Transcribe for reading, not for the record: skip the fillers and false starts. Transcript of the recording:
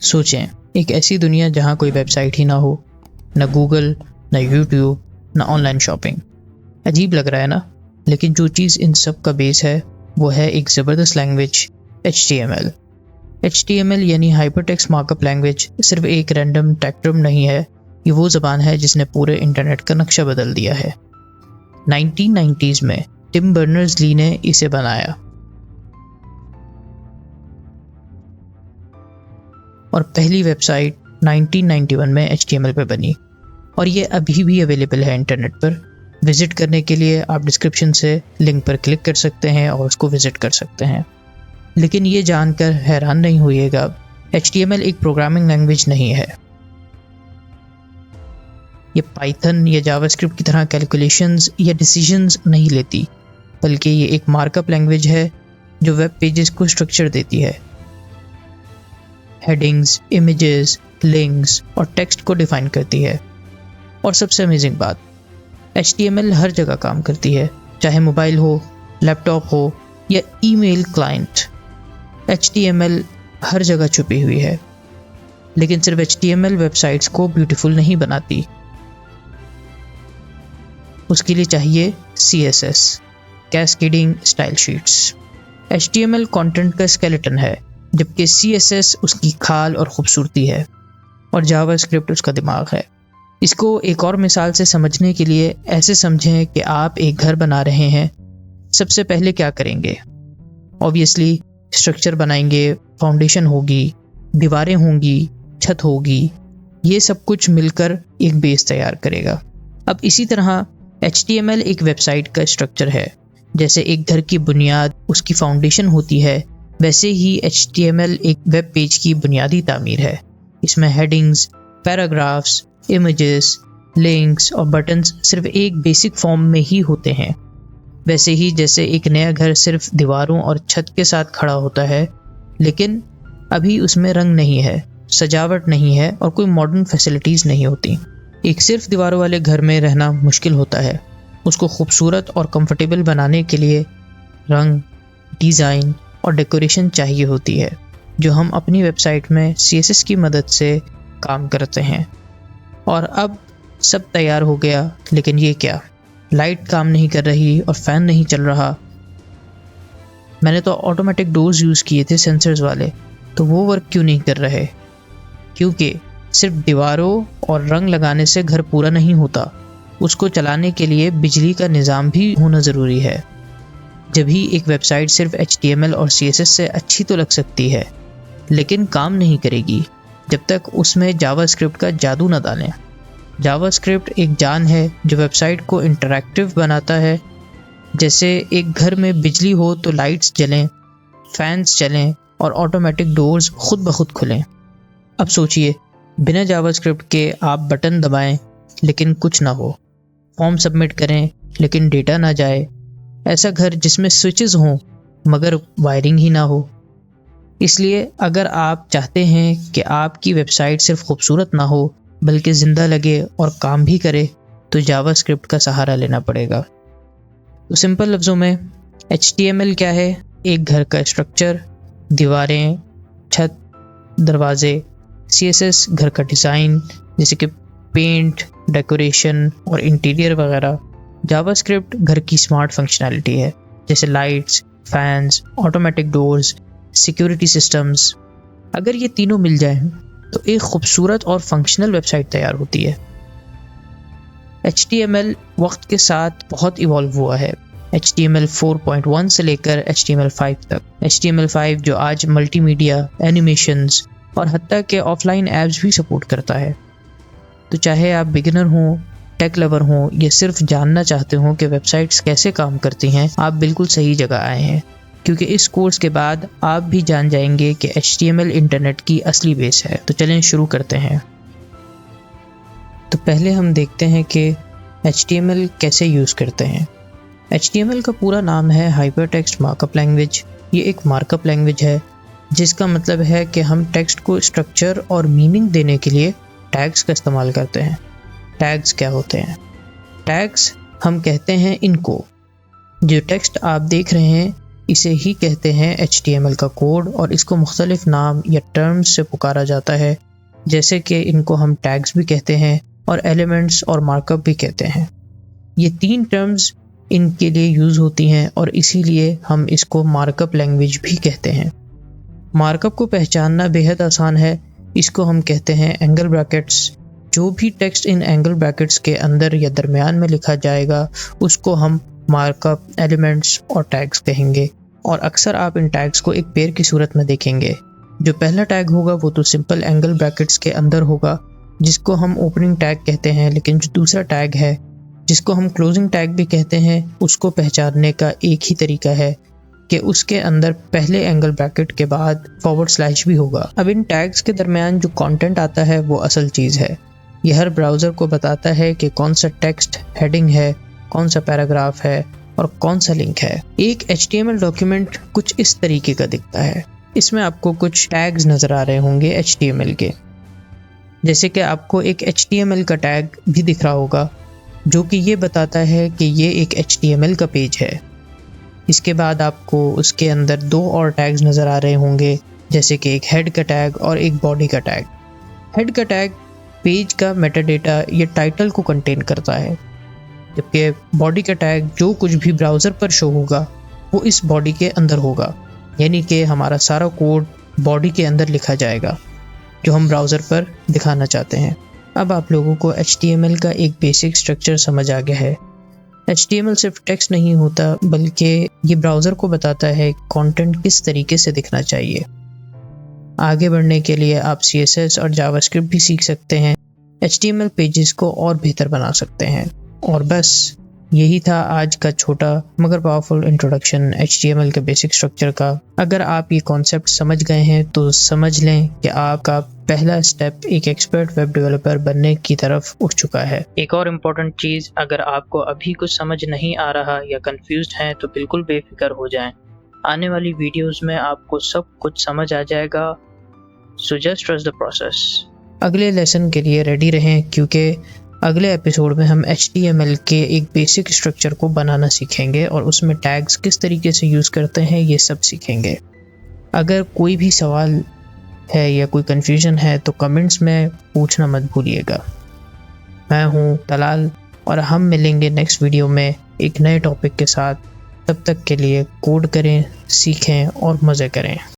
सोचें, एक ऐसी दुनिया जहाँ कोई वेबसाइट ही ना हो, ना गूगल, ना यूट्यूब, ना ऑनलाइन शॉपिंग। अजीब लग रहा है ना? लेकिन जो चीज़ इन सब का बेस है वो है एक ज़बरदस्त लैंग्वेज HTML। HTML यानी हाइपरटेक्स्ट मार्कअप लैंग्वेज सिर्फ एक रैंडम टेक टर्म नहीं है, ये वो ज़बान है जिसने पूरे इंटरनेट का नक्शा बदल दिया है। 1990s में टिम बर्नर्स-ली ने इसे बनाया और पहली वेबसाइट 1991 में HTML पे बनी और ये अभी भी अवेलेबल है इंटरनेट पर। विज़िट करने के लिए आप डिस्क्रिप्शन से लिंक पर क्लिक कर सकते हैं और उसको विज़िट कर सकते हैं। लेकिन ये जानकर हैरान नहीं होइएगा, HTML एक प्रोग्रामिंग लैंग्वेज नहीं है। ये पाइथन या जावास्क्रिप्ट की तरह कैलकुलेशंस या डिसीजंस नहीं लेती, बल्कि ये एक मार्कअप लैंग्वेज है जो वेब पेजेस को स्ट्रक्चर देती है। हेडिंग्स, इमेजेस, लिंक्स और टेक्स्ट को डिफाइन करती है। और सबसे अमेजिंग बात, HTML हर जगह काम करती है, चाहे मोबाइल हो, लैपटॉप हो या ईमेल क्लाइंट। HTML हर जगह छुपी हुई है। लेकिन सिर्फ HTML वेबसाइट्स को ब्यूटीफुल नहीं बनाती, उसके लिए चाहिए CSS, cascading style sheets. HTML content का स्केलेटन है, जबकि CSS उसकी खाल और खूबसूरती है और जावास्क्रिप्ट उसका दिमाग है। इसको एक और मिसाल से समझने के लिए ऐसे समझें कि आप एक घर बना रहे हैं। सबसे पहले क्या करेंगे? ऑब्वियसली स्ट्रक्चर बनाएंगे, फाउंडेशन होगी, दीवारें होंगी, छत होगी, ये सब कुछ मिलकर एक बेस तैयार करेगा। अब इसी तरह HTML एक वेबसाइट का स्ट्रक्चर है। जैसे एक घर की बुनियाद उसकी फाउंडेशन होती है, वैसे ही HTML एक वेब पेज की बुनियादी तामीर है। इसमें हेडिंग्स, पैराग्राफ्स, इमेजेस, लिंक्स और बटन्स सिर्फ एक बेसिक फॉर्म में ही होते हैं। वैसे ही जैसे एक नया घर सिर्फ दीवारों और छत के साथ खड़ा होता है, लेकिन अभी उसमें रंग नहीं है, सजावट नहीं है और कोई मॉडर्न फैसिलिटीज़ नहीं होती। एक सिर्फ दीवारों वाले घर में रहना मुश्किल होता है। उसको खूबसूरत और कंफर्टेबल बनाने के लिए रंग, डिज़ाइन और डेकोरेशन चाहिए होती है, जो हम अपनी वेबसाइट में CSS की मदद से काम करते हैं। और अब सब तैयार हो गया, लेकिन ये क्या? लाइट काम नहीं कर रही और फ़ैन नहीं चल रहा। मैंने तो ऑटोमेटिक डोर्स यूज़ किए थे, सेंसर्स वाले, तो वो वर्क क्यों नहीं कर रहे? क्योंकि सिर्फ दीवारों और रंग लगाने से घर पूरा नहीं होता, उसको चलाने के लिए बिजली का निज़ाम भी होना ज़रूरी है। जब ही एक वेबसाइट सिर्फ HTML और CSS से अच्छी तो लग सकती है, लेकिन काम नहीं करेगी जब तक उसमें जावास्क्रिप्ट का जादू न डालें। जावास्क्रिप्ट एक जान है जो वेबसाइट को इंटरैक्टिव बनाता है। जैसे एक घर में बिजली हो तो लाइट्स जलें, फैंस चलें और ऑटोमेटिक डोर्स खुद ब खुद खुलें। अब सोचिए, बिना जावास्क्रिप्ट के आप बटन दबाएं लेकिन कुछ ना हो, फॉर्म सबमिट करें लेकिन डेटा ना जाए। ऐसा घर जिसमें स्विचेस हों मगर वायरिंग ही ना हो। इसलिए अगर आप चाहते हैं कि आपकी वेबसाइट सिर्फ खूबसूरत ना हो बल्कि ज़िंदा लगे और काम भी करे, तो जावास्क्रिप्ट का सहारा लेना पड़ेगा। तो सिंपल लफ्ज़ों में HTML क्या है? एक घर का स्ट्रक्चर, दीवारें, छत, दरवाजे। CSS घर का डिज़ाइन, जैसे कि पेंट, डेकोरेशन और इंटीरियर वगैरह। जावास्क्रिप्ट घर की स्मार्ट फंक्शनैलिटी है, जैसे lights, fans, automatic doors, security systems. अगर ये तीनों मिल जाएं तो एक खूबसूरत और फंक्शनल वेबसाइट तैयार होती है। HTML वक्त के साथ बहुत इवॉल्व हुआ है। HTML 4.1 से लेकर HTML 5 तक। HTML 5 जो आज मल्टीमीडिया, एनिमेशंस और हत्ता के ऑफलाइन ऐप्स भी सपोर्ट करता है। तो चाहे आप बिगिनर हों, टेक लवर हों या सिर्फ जानना चाहते हो कि वेबसाइट्स कैसे काम करती हैं, आप बिल्कुल सही जगह आए हैं, क्योंकि इस कोर्स के बाद आप भी जान जाएंगे कि HTML इंटरनेट की असली बेस है। तो चलें शुरू करते हैं। तो पहले हम देखते हैं कि HTML कैसे यूज़ करते हैं। HTML का पूरा नाम है हाइपरटेक्स्ट मार्कअप लैंग्वेज। ये एक मार्कअप लैंग्वेज है जिसका मतलब है कि हम टेक्स्ट को स्ट्रक्चर और मीनिंग देने के लिए टैग्स का इस्तेमाल करते हैं। टैग्स क्या होते हैं? टैग्स हम कहते हैं इनको। जो टेक्स्ट आप देख रहे हैं इसे ही कहते हैं HTML का कोड और इसको मुख्तलिफ नाम या टर्म्स से पुकारा जाता है, जैसे कि इनको हम टैग्स भी कहते हैं और एलिमेंट्स और मार्कअप भी कहते हैं। ये 3 टर्म्स इनके लिए यूज़ होती हैं और इसीलिए हम इसको मार्कअप लैंग्वेज भी कहते हैं। मार्कअप को पहचानना बेहद आसान है। इसको हम कहते हैं एंगल ब्रैकेट्स। जो भी टेक्स्ट इन एंगल ब्रैकेट्स के अंदर या दरमियान में लिखा जाएगा उसको हम मार्कअप, एलिमेंट्स और टैग्स कहेंगे। और अक्सर आप इन टैग्स को एक पेयर की सूरत में देखेंगे। जो पहला टैग होगा वो तो सिंपल एंगल ब्रैकेट्स के अंदर होगा, जिसको हम ओपनिंग टैग कहते हैं। लेकिन जो दूसरा टैग है, जिसको हम क्लोजिंग टैग भी कहते हैं, उसको पहचानने का एक ही तरीका है कि उसके अंदर पहले एंगल ब्रैकेट के बाद / भी होगा। अब इन टैग्स के दरमियान जो कंटेंट आता है वो असल चीज़ है। यह हर ब्राउज़र को बताता है कि कौन सा टेक्स्ट हेडिंग है, कौन सा पैराग्राफ है और कौन सा लिंक है। एक HTML डॉक्यूमेंट कुछ इस तरीके का दिखता है। इसमें आपको कुछ टैग्स नज़र आ रहे होंगे HTML के, जैसे कि आपको एक HTML का टैग भी दिख रहा होगा जो कि ये बताता है कि ये एक HTML का पेज है। इसके बाद आपको उसके अंदर 2 और टैग्स नज़र आ रहे होंगे, जैसे कि एक हेड का टैग और एक बॉडी का टैग। हेड का टैग पेज का मेटाडेटा या टाइटल को कंटेन करता है, जबकि बॉडी का टैग जो कुछ भी ब्राउज़र पर शो होगा वो इस बॉडी के अंदर होगा, यानी कि हमारा सारा कोड बॉडी के अंदर लिखा जाएगा जो हम ब्राउज़र पर दिखाना चाहते हैं। अब आप लोगों को HTML का एक बेसिक स्ट्रक्चर समझ आ गया है। HTML सिर्फ टेक्स्ट नहीं होता, बल्कि ये ब्राउज़र को बताता है कंटेंट किस तरीके से दिखना चाहिए। आगे बढ़ने के लिए आप CSS और जावास्क्रिप्ट भी सीख सकते हैं, HTML पेजेस को और बेहतर बना सकते हैं। और बस यही था आज का छोटा मगर पावरफुल इंट्रोडक्शन HTML के बेसिक स्ट्रक्चर का। अगर आप ये कॉन्सेप्ट समझ गए हैं तो समझ लें कि आपका पहला स्टेप एक एक्सपर्ट वेब डेवलपर बनने की तरफ उठ चुका है। एक और इम्पोर्टेंट चीज़, अगर आपको अभी कुछ समझ नहीं आ रहा या कंफ्यूज्ड हैं तो बिल्कुल बेफिक्र हो जाएं। आने वाली वीडियोस में आपको सब कुछ समझ आ जाएगा। So just trust the process. अगले लेसन के लिए रेडी रहें, क्योंकि अगले एपिसोड में हम HTML के एक बेसिक स्ट्रक्चर को बनाना सीखेंगे और उसमें टैग्स किस तरीके से यूज़ करते हैं ये सब सीखेंगे। अगर कोई भी सवाल है या कोई कन्फ्यूजन है तो कमेंट्स में पूछना मत भूलिएगा। मैं हूँ तलाल और हम मिलेंगे नेक्स्ट वीडियो में एक नए टॉपिक के साथ। तब तक के लिए कोड करें, सीखें और मज़े करें।